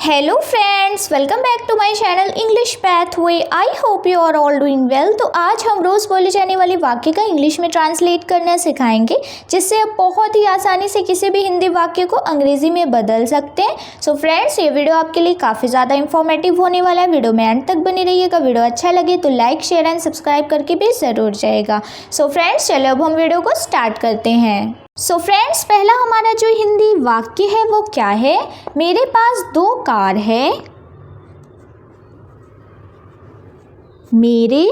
Hello friends, welcome back to my channel English Pathway. I hope you are all doing well. तो आज हम रोज़ बोले जाने वाले वाक्य का इंग्लिश में ट्रांसलेट करना सिखाएंगे, जिससे आप बहुत ही आसानी से किसी भी हिंदी वाक्य को अंग्रेजी में बदल सकते हैं। सो फ्रेंड्स, ये वीडियो आपके लिए काफ़ी ज़्यादा इंफॉर्मेटिव होने वाला है। वीडियो में एंड तक बने रहिएगा। वीडियो अच्छा लगे तो लाइक, शेयर एंड सब्सक्राइब करके भी ज़रूर जाएगा। सो फ्रेंड्स, चलो अब हम वीडियो को स्टार्ट करते हैं। सो फ्रेंड्स, पहला हमारा जो हिंदी वाक्य है वो क्या है? मेरे पास 2 कार है। मेरे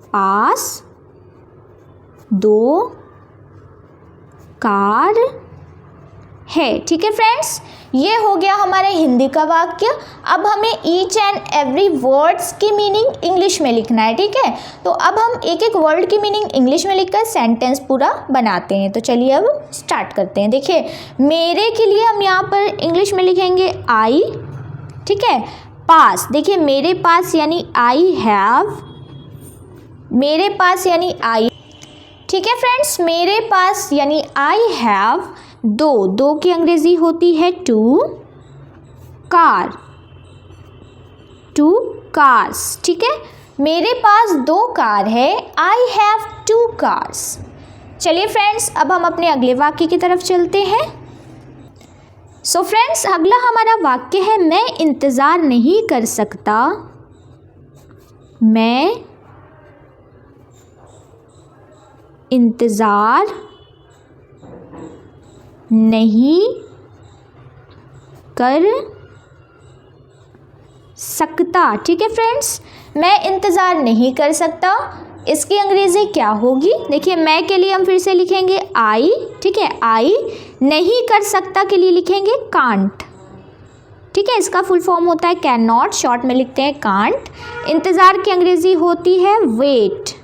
पास 2 कार है। ठीक है फ्रेंड्स, ये हो गया हमारे हिंदी का वाक्य। अब हमें ईच एंड एवरी वर्ड्स की मीनिंग इंग्लिश में लिखना है। ठीक है, तो अब हम एक एक वर्ड की मीनिंग इंग्लिश में लिखकर सेंटेंस पूरा बनाते हैं। तो चलिए अब स्टार्ट करते हैं। देखिए, मेरे के लिए हम यहाँ पर इंग्लिश में लिखेंगे आई। ठीक है, पास, देखिए मेरे पास यानी आई हैव, मेरे पास यानी आई। ठीक है फ्रेंड्स, मेरे पास यानी आई हैव 2 की अंग्रेजी होती है 2 कार, 2 कार्स। ठीक है, मेरे पास 2 कार है। I have 2 cars. चलिए फ्रेंड्स, अब हम अपने अगले वाक्य की तरफ चलते हैं। सो फ्रेंड्स, अगला हमारा वाक्य है मैं इंतज़ार नहीं कर सकता। मैं इंतज़ार नहीं कर सकता। ठीक है फ्रेंड्स, मैं इंतज़ार नहीं कर सकता, इसकी अंग्रेज़ी क्या होगी? देखिए, मैं के लिए हम फिर से लिखेंगे आई। ठीक है, आई। नहीं कर सकता के लिए लिखेंगे कांट। ठीक है, इसका फुल फॉर्म होता है कैन नॉट, शॉर्ट में लिखते हैं कांट। इंतज़ार की अंग्रेज़ी होती है वेट।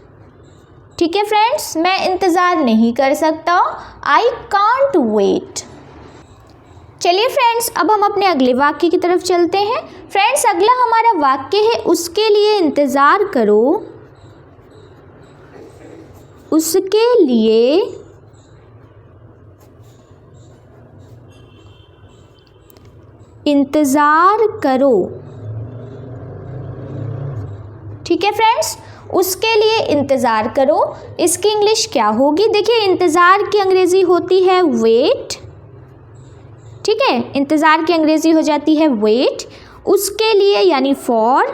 ठीक है फ्रेंड्स, मैं इंतज़ार नहीं कर सकता, आई कांट वेट। चलिए फ्रेंड्स, अब हम अपने अगले वाक्य की तरफ चलते हैं। फ्रेंड्स, अगला हमारा वाक्य है उसके लिए इंतज़ार करो। उसके लिए इंतज़ार करो। ठीक है फ्रेंड्स, उसके लिए इंतज़ार करो, इसकी इंग्लिश क्या होगी? देखिए, इंतज़ार की अंग्रेज़ी होती है वेट। ठीक है, इंतज़ार की अंग्रेज़ी हो जाती है वेट। उसके लिए यानी फॉर,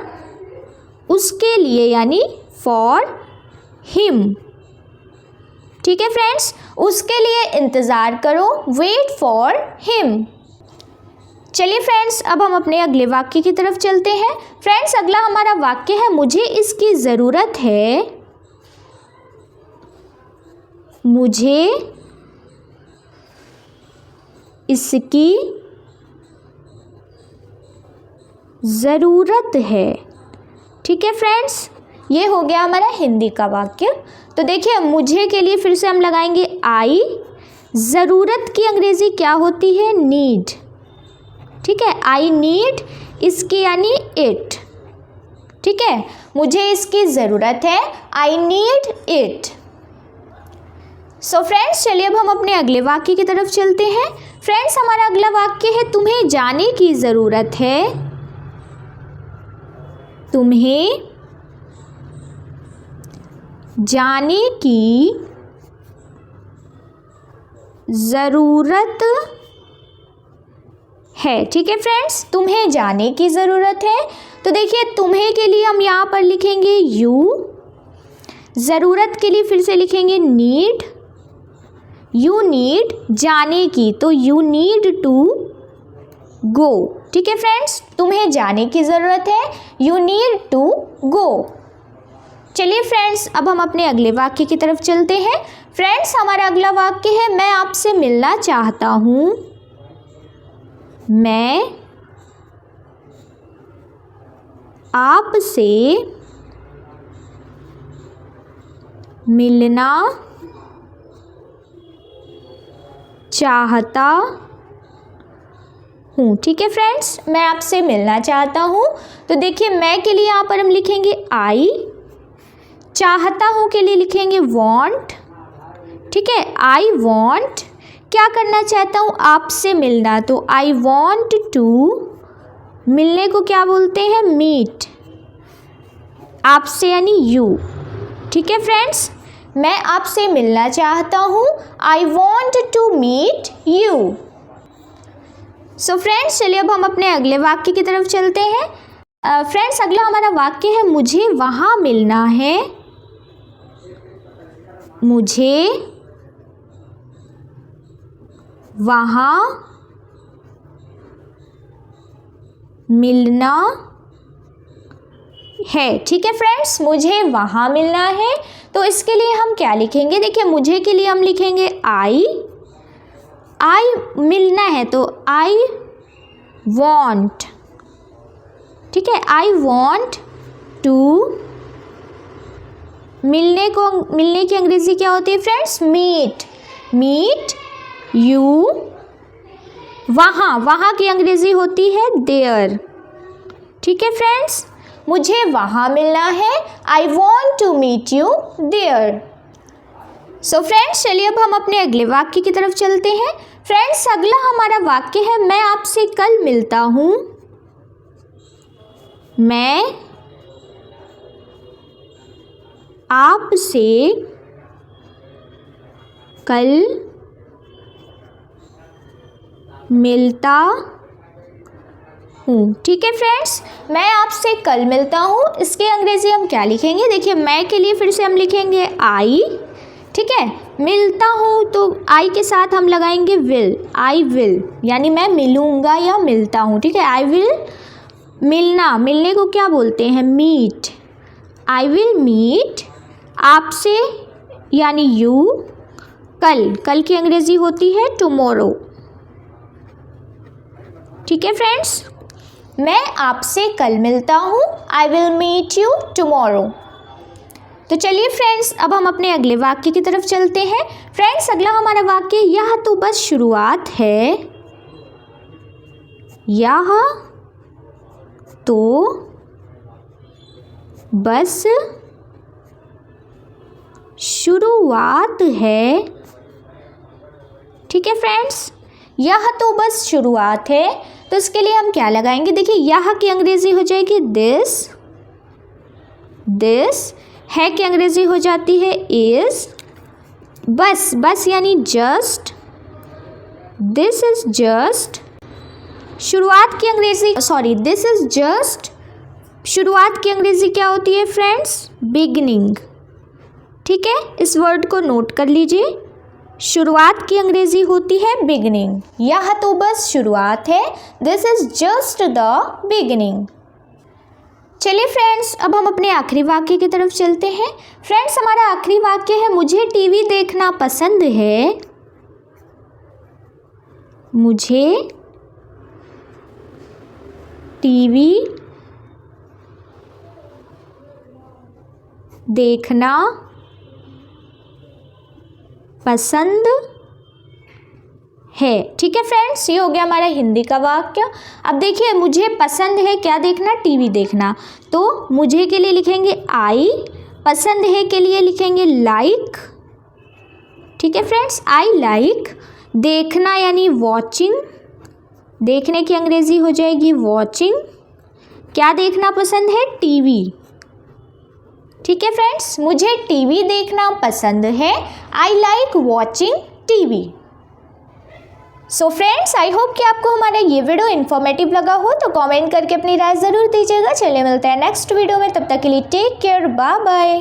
उसके लिए यानी फॉर हिम। ठीक है फ्रेंड्स, उसके लिए इंतज़ार करो, वेट फॉर हिम। चलिए फ्रेंड्स, अब हम अपने अगले वाक्य की तरफ चलते हैं। फ्रेंड्स, अगला हमारा वाक्य है मुझे इसकी ज़रूरत है। मुझे इसकी ज़रूरत है। ठीक है फ्रेंड्स, ये हो गया हमारा हिंदी का वाक्य। तो देखिए, मुझे के लिए फिर से हम लगाएंगे आई। ज़रूरत की अंग्रेज़ी क्या होती है? नीड। ठीक है, आई नीड, इसकी यानी इट। ठीक है, मुझे इसकी ज़रूरत है, I need it. So friends, चलिए अब हम अपने अगले वाक्य की तरफ चलते हैं। फ्रेंड्स, हमारा अगला वाक्य है तुम्हें जाने की ज़रूरत है। तुम्हें जाने की ज़रूरत है। ठीक है फ्रेंड्स, तुम्हें जाने की ज़रूरत है। तो देखिए, तुम्हें के लिए हम यहाँ पर लिखेंगे यू। ज़रूरत के लिए फिर से लिखेंगे नीड। यू नीड, जाने की, तो यू नीड टू गो। ठीक है फ्रेंड्स, तुम्हें जाने की ज़रूरत है, यू नीड टू गो। चलिए फ्रेंड्स, अब हम अपने अगले वाक्य की तरफ चलते हैं। फ्रेंड्स, हमारा अगला वाक्य है मैं आपसे मिलना चाहता हूँ। मैं आपसे मिलना चाहता हूँ। ठीक है फ्रेंड्स, मैं आपसे मिलना चाहता हूँ। तो देखिए, मैं के लिए यहाँ पर हम लिखेंगे आई। चाहता हूँ के लिए लिखेंगे वांट। ठीक है, आई वांट क्या करना चाहता हूँ, आपसे मिलना, तो आई वॉन्ट टू, मिलने को क्या बोलते हैं, मीट, आपसे यानी यू। ठीक है फ्रेंड्स, मैं आपसे मिलना चाहता हूँ, I want to meet you. So friends, चलिए अब हम अपने अगले वाक्य की तरफ चलते हैं। फ्रेंड्स, अगला हमारा वाक्य है मुझे वहाँ मिलना है, मुझे वहाँ मिलना है। ठीक है फ्रेंड्स, मुझे वहाँ मिलना है, तो इसके लिए हम क्या लिखेंगे, देखिए मुझे के लिए हम लिखेंगे आई मिलना है तो आई वॉन्ट। ठीक है, आई वॉन्ट टू, मिलने की अंग्रेजी क्या होती है फ्रेंड्स, मीट यू। वहाँ की अंग्रेजी होती है देयर। ठीक है फ्रेंड्स, मुझे वहाँ मिलना है, I want to meet you there. So friends, चलिए अब हम अपने अगले वाक्य की तरफ चलते हैं। फ्रेंड्स, अगला हमारा वाक्य है मैं आपसे कल मिलता हूँ, मैं आपसे कल मिलता हूँ। ठीक है फ्रेंड्स, मैं आपसे कल मिलता हूँ, इसके अंग्रेजी हम क्या लिखेंगे, देखिए मैं के लिए फिर से हम लिखेंगे आई। ठीक है, मिलता हूँ तो आई के साथ हम लगाएंगे विल, आई विल, यानी मैं मिलूँगा या मिलता हूँ। ठीक है, आई विल, मिलने को क्या बोलते हैं, मीट, आई विल मीट आपसे यानी यू, कल की अंग्रेजी होती है टुमारो। ठीक है फ्रेंड्स, मैं आपसे कल मिलता हूँ, I will meet you tomorrow. तो चलिए फ्रेंड्स, अब हम अपने अगले वाक्य की तरफ चलते हैं। फ्रेंड्स, अगला हमारा वाक्य, यह तो बस शुरुआत है, यह तो बस शुरुआत है। ठीक है फ्रेंड्स, यह तो बस शुरुआत है, तो इसके लिए हम क्या लगाएंगे, देखिए यह की अंग्रेजी हो जाएगी दिस, है की अंग्रेजी हो जाती है इज, बस यानी जस्ट, दिस इज जस्ट, शुरुआत की अंग्रेजी दिस इज जस्ट, शुरुआत की अंग्रेजी क्या होती है फ्रेंड्स, बिगिनिंग। ठीक है, इस वर्ड को नोट कर लीजिए, शुरुआत की अंग्रेजी होती है बिगिनिंग। यह तो बस शुरुआत है, this is just the beginning. चलिए फ्रेंड्स, अब हम अपने आखिरी वाक्य की तरफ चलते हैं। फ्रेंड्स, हमारा आखिरी वाक्य है मुझे टीवी देखना पसंद है, मुझे टीवी देखना पसंद है। ठीक है फ्रेंड्स, ये हो गया हमारा हिंदी का वाक्य। अब देखिए मुझे पसंद है क्या देखना, टीवी देखना, तो मुझे के लिए लिखेंगे आई, पसंद है के लिए लिखेंगे लाइक। ठीक है फ्रेंड्स, आई लाइक, देखना यानी वॉचिंग, देखने की अंग्रेजी हो जाएगी वॉचिंग, क्या देखना पसंद है, टीवी। ठीक है फ्रेंड्स, मुझे टीवी देखना पसंद है, I like watching TV. So friends, I hope कि आपको हमारा ये वीडियो इन्फॉर्मेटिव लगा हो, तो कमेंट करके अपनी राय ज़रूर दीजिएगा। चलिए मिलते हैं नेक्स्ट वीडियो में, तब तक के लिए टेक केयर, बाय बाय।